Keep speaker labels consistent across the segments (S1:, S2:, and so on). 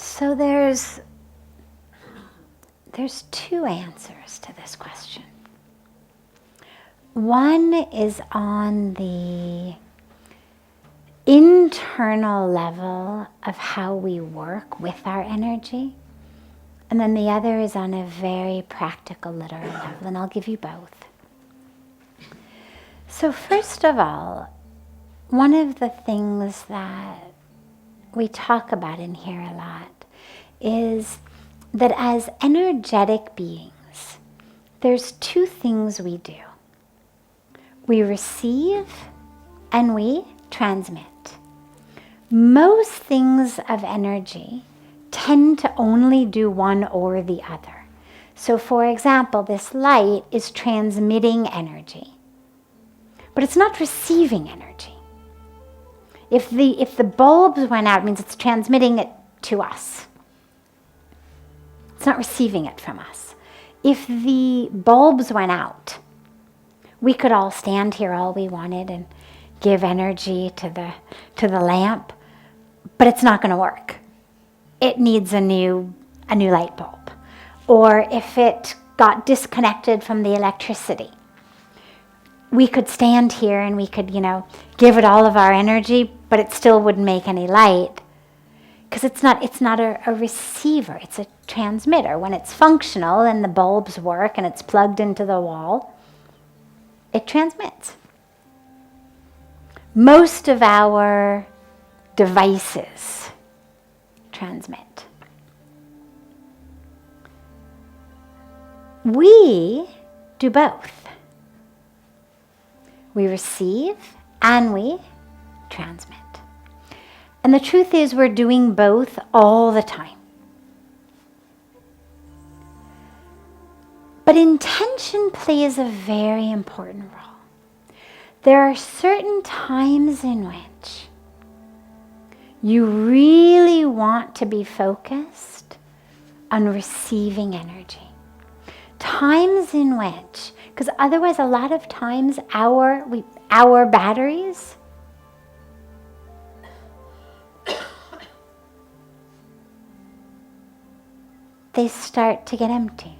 S1: So there's two answers to this question. One is on the internal level of how we work with our energy, and then the other is on a very practical, literal level, and I'll give you both. So first of all, one of the things that we talk about in here a lot is that as energetic beings, there's two things we do. We receive and we transmit. Most things of energy tend to only do one or the other. So for example, this light is transmitting energy, but it's not receiving energy. If the bulbs went out, it means it's transmitting it to us. It's not receiving it from us. If the bulbs went out, we could all stand here all we wanted and give energy to the lamp, but it's not going to work. It needs a new light bulb. Or if it got disconnected from the electricity, we could stand here and we could, give it all of our energy, but it still wouldn't make any light, because it's not a receiver, it's a transmitter. When it's functional and the bulbs work and it's plugged into the wall, it transmits. Most of our devices transmit. We do both. We receive and we transmit. And the truth is, we're doing both all the time. But intention plays a very important role. There are certain times in which you really want to be focused on receiving energy. Times in which, because otherwise a lot of times our batteries they start to get empty.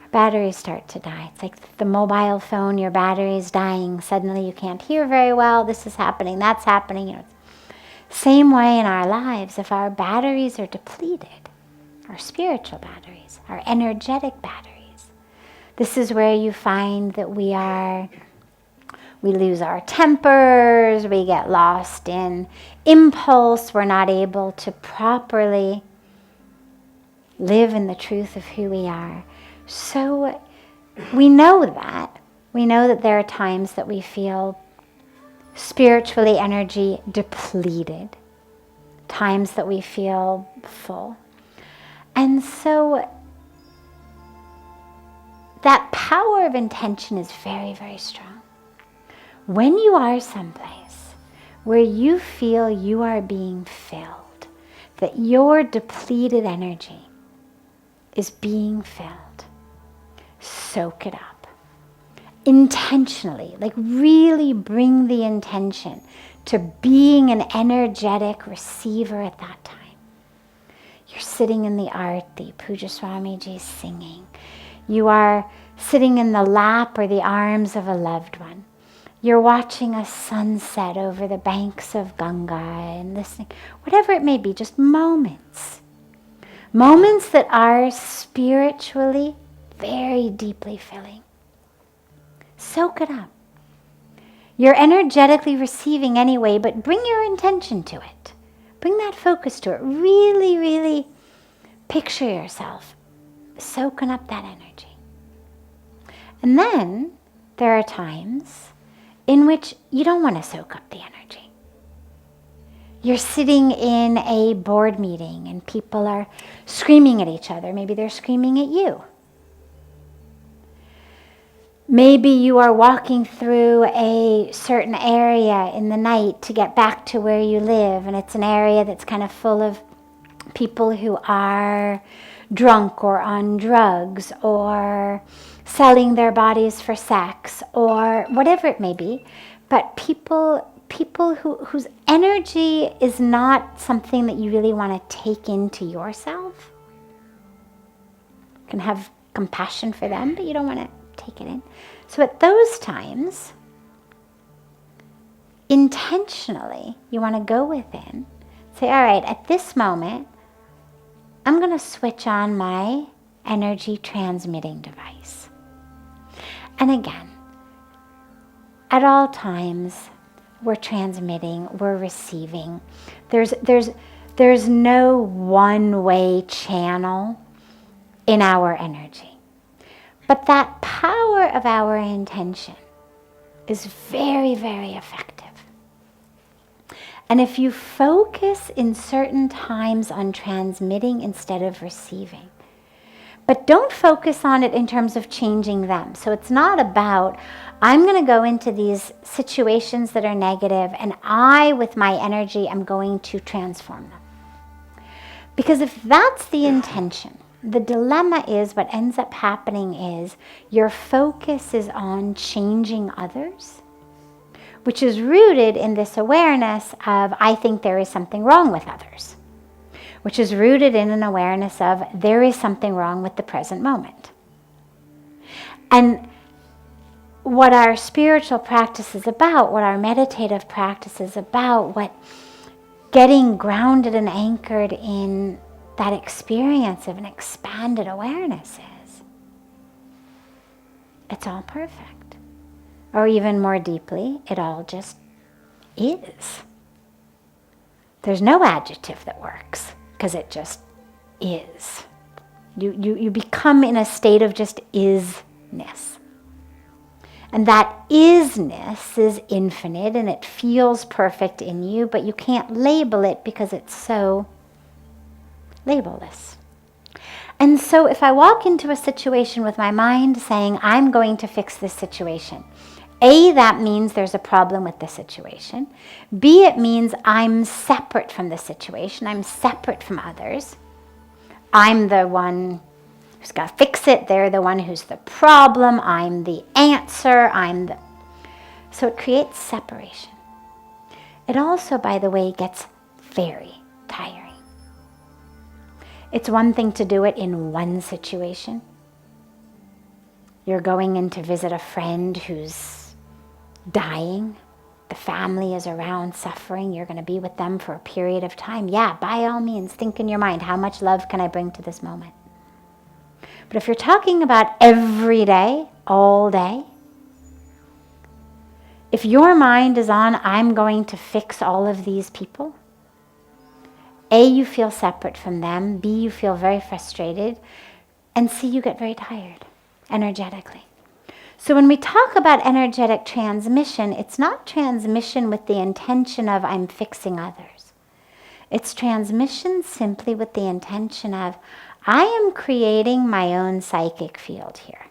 S1: Our batteries start to die. It's like the mobile phone, your battery is dying. Suddenly you can't hear very well. This is happening, that's happening. Same way in our lives, if our batteries are depleted, our spiritual batteries, our energetic batteries, this is where you find that we lose our tempers, we get lost in impulse, we're not able to properly live in the truth of who we are. So we know that there are times that we feel spiritually energy depleted, times that we feel full. And so that power of intention is very, very strong. When you are someplace where you feel you are being filled, that your depleted energy is being filled, soak it up. Intentionally, like really bring the intention to being an energetic receiver at that time. You're sitting in the arti, Puja Swamiji is singing. You are sitting in the lap or the arms of a loved one. You're watching a sunset over the banks of Ganga and listening, whatever it may be, just moments. Moments that are spiritually very deeply filling. Soak it up. You're energetically receiving anyway, but bring your intention to it. Bring that focus to it. Really, really picture yourself soaking up that energy. And then there are times in which you don't want to soak up the energy. You're sitting in a board meeting and people are screaming at each other. Maybe they're screaming at you. Maybe you are walking through a certain area in the night to get back to where you live, and it's an area that's kind of full of people who are drunk or on drugs or selling their bodies for sex or whatever it may be. But people people whose energy is not something that you really want to take into yourself. You can have compassion for them, but you don't want to take it in. So at those times, intentionally, you want to go within, say, all right, at this moment, I'm going to switch on my energy transmitting device. And again, at all times, we're transmitting, we're receiving. There's no one-way channel in our energy. But that power of our intention is very, very effective. And if you focus in certain times on transmitting instead of receiving, but don't focus on it in terms of changing them. So it's not about, I'm going to go into these situations that are negative and I, with my energy, am going to transform them. Because if that's the intention, the dilemma is, what ends up happening is your focus is on changing others, which is rooted in this awareness of, I think there is something wrong with others, which is rooted in an awareness of, there is something wrong with the present moment. And what our spiritual practice is about, what our meditative practice is about, what getting grounded and anchored in that experience of an expanded awareness is, it's all perfect. Or even more deeply, it all just is. There's no adjective that works, because it just is. You become in a state of just isness. And that isness is infinite and it feels perfect in you, but you can't label it because it's so labelless. And so if I walk into a situation with my mind saying, I'm going to fix this situation, A, that means there's a problem with the situation. B, it means I'm separate from the situation. I'm separate from others. I'm the one who's got to fix it. They're the one who's the problem. I'm the answer. So it creates separation. It also, by the way, gets very tiring. It's one thing to do it in one situation. You're going in to visit a friend who's dying. The family is around suffering. You're going to be with them for a period of time. Yeah, by all means, think in your mind, how much love can I bring to this moment? But if you're talking about every day, all day, if your mind is on, I'm going to fix all of these people, A, you feel separate from them, B, you feel very frustrated, and C, you get very tired energetically. So when we talk about energetic transmission, it's not transmission with the intention of I'm fixing others. It's transmission simply with the intention of I am creating my own psychic field here.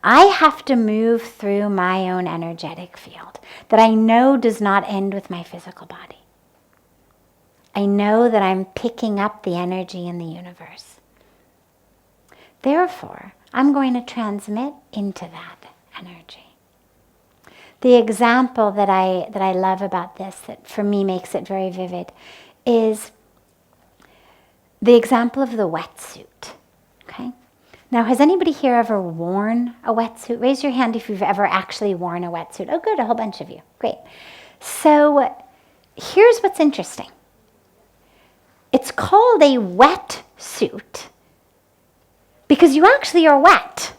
S1: I have to move through my own energetic field that I know does not end with my physical body. I know that I'm picking up the energy in the universe. Therefore, I'm going to transmit into that energy. The example that I love about this, that for me makes it very vivid, is the example of the wetsuit. Okay? Now, has anybody here ever worn a wetsuit? Raise your hand if you've ever actually worn a wetsuit. Oh, good, a whole bunch of you. Great. So here's what's interesting. It's called a wetsuit because you actually are wet.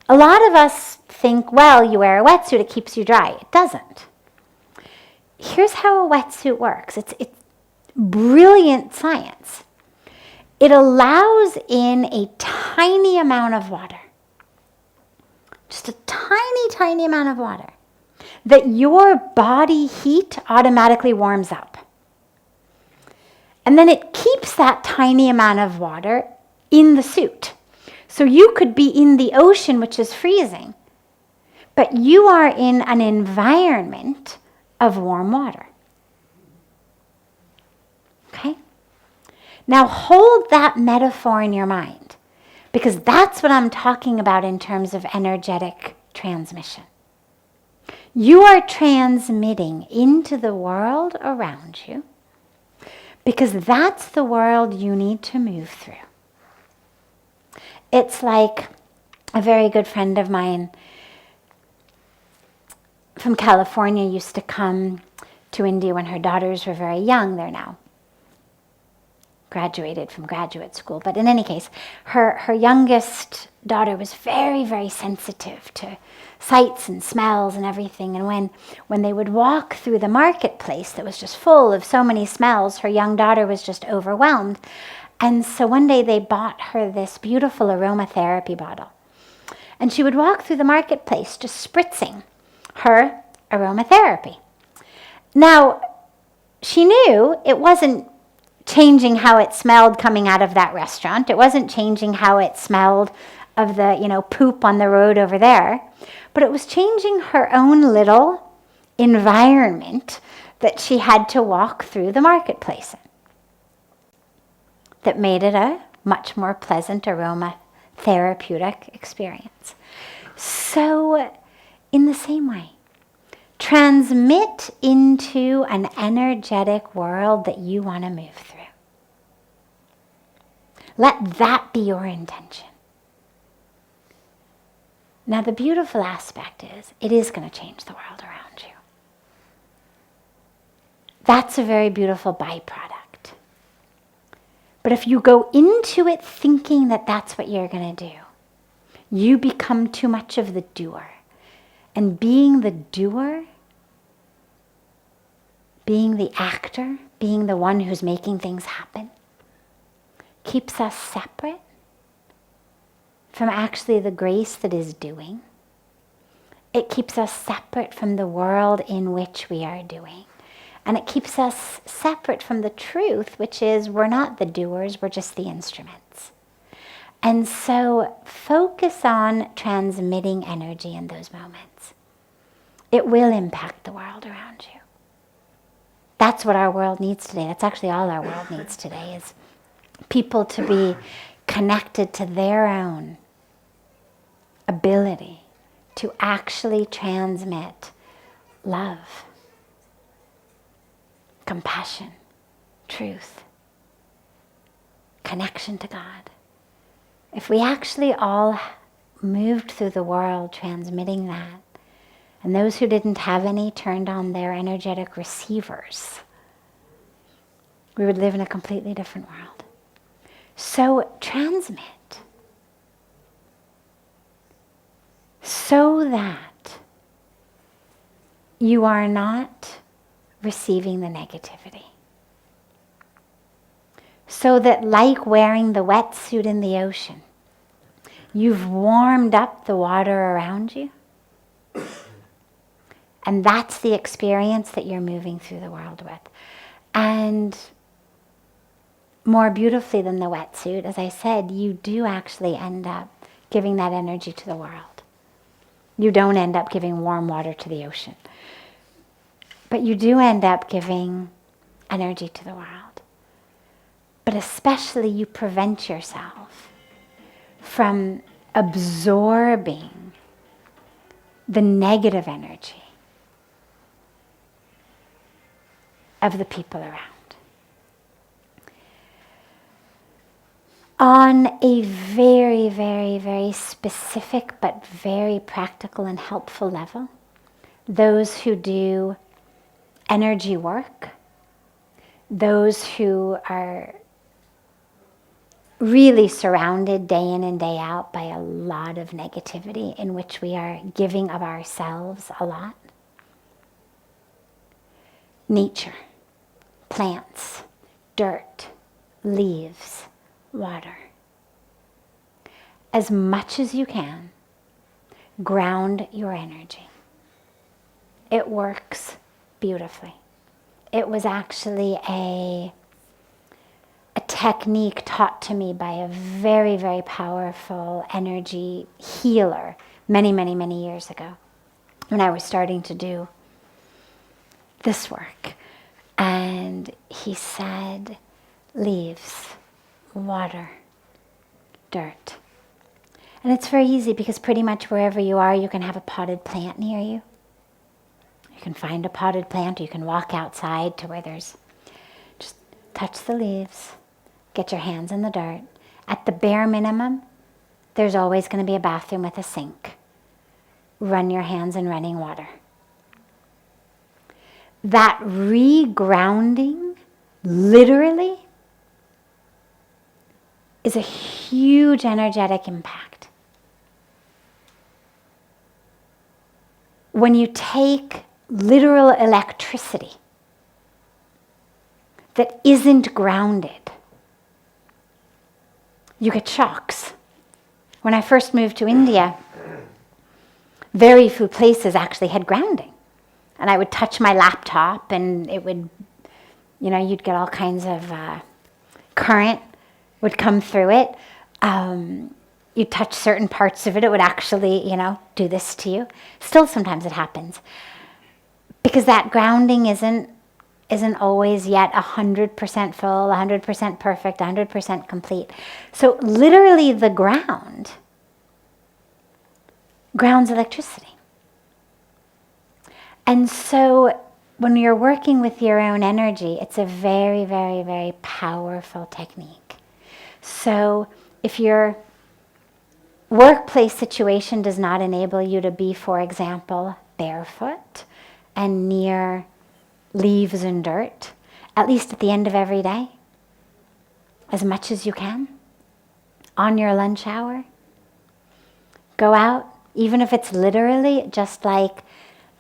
S1: A lot of us think, well, you wear a wetsuit, it keeps you dry. It doesn't. Here's how a wetsuit works. It's brilliant science. It allows in a tiny amount of water, just a tiny, tiny amount of water, that your body heat automatically warms up. And then it keeps that tiny amount of water in the suit. So you could be in the ocean, which is freezing, but you are in an environment of warm water. Okay? Now hold that metaphor in your mind, because that's what I'm talking about in terms of energetic transmission. You are transmitting into the world around you because that's the world you need to move through. It's like a very good friend of mine from California used to come to India when her daughters were very young. They're now graduated from graduate school. But in any case, her youngest daughter was very, very sensitive to sights and smells and everything. And when they would walk through the marketplace that was just full of so many smells, her young daughter was just overwhelmed. And so one day they bought her this beautiful aromatherapy bottle. And she would walk through the marketplace just spritzing her aromatherapy. Now, she knew it wasn't changing how it smelled coming out of that restaurant. It wasn't changing how it smelled of the, poop on the road over there. But it was changing her own little environment that she had to walk through the marketplace in. That made it a much more pleasant aroma therapeutic experience. So, in the same way, transmit into an energetic world that you want to move through. Let that be your intention. Now, the beautiful aspect is, it is going to change the world around you. That's a very beautiful byproduct. But if you go into it thinking that that's what you're going to do, you become too much of the doer. And being the doer, being the actor, being the one who's making things happen, keeps us separate from actually the grace that is doing. It keeps us separate from the world in which we are doing. And it keeps us separate from the truth, which is we're not the doers, we're just the instruments. And so focus on transmitting energy in those moments. It will impact the world around you. That's what our world needs today. That's actually all our world needs today, is people to be connected to their own ability to actually transmit love, compassion, truth, connection to God. If we actually all moved through the world transmitting that, and those who didn't have any turned on their energetic receivers, we would live in a completely different world. So transmit so that you are not receiving the negativity. So that, like wearing the wetsuit in the ocean, you've warmed up the water around you. And that's the experience that you're moving through the world with. And more beautifully than the wetsuit, as I said, you do actually end up giving that energy to the world. You don't end up giving warm water to the ocean. But you do end up giving energy to the world. But especially you prevent yourself from absorbing the negative energy of the people around. On a very, very, very specific but very practical and helpful level, those who do energy work, those who are really surrounded day in and day out by a lot of negativity in which we are giving of ourselves a lot. Nature, plants, dirt, leaves, water. As much as you can, ground your energy. It works beautifully. It was actually a technique taught to me by a very, very powerful energy healer many, many, many years ago when I was starting to do this work. And he said, leaves, water, dirt. And it's very easy because pretty much wherever you are, you can have a potted plant near you. can find a potted plant, or you can walk outside to where there's, just touch the leaves, get your hands in the dirt. At the bare minimum, there's always going to be a bathroom with a sink. Run your hands in running water. That regrounding, literally, is a huge energetic impact. When you take literal electricity that isn't grounded, you get shocks. When I first moved to India, very few places actually had grounding. And I would touch my laptop and it would, you'd get all kinds of current would come through it. You touch certain parts of it, it would actually, do this to you. Still sometimes it happens. Because that grounding isn't always yet 100% full, 100% perfect, 100% complete. So literally the grounds electricity. And so when you're working with your own energy, it's a very, very, very powerful technique. So if your workplace situation does not enable you to be, for example, barefoot and near leaves and dirt, at least at the end of every day, as much as you can, on your lunch hour, go out, even if it's literally just like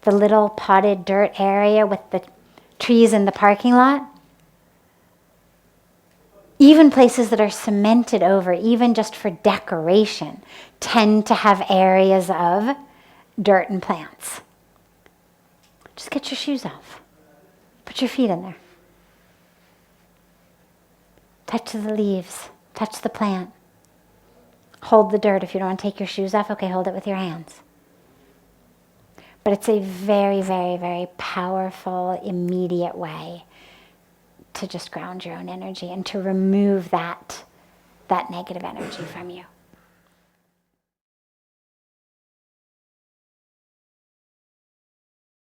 S1: the little potted dirt area with the trees in the parking lot. Even places that are cemented over, even just for decoration, tend to have areas of dirt and plants. Just get your shoes off. Put your feet in there. Touch the leaves. Touch the plant. Hold the dirt. If you don't want to take your shoes off, okay, hold it with your hands. But it's a very, very, very powerful, immediate way to just ground your own energy and to remove that negative energy from you.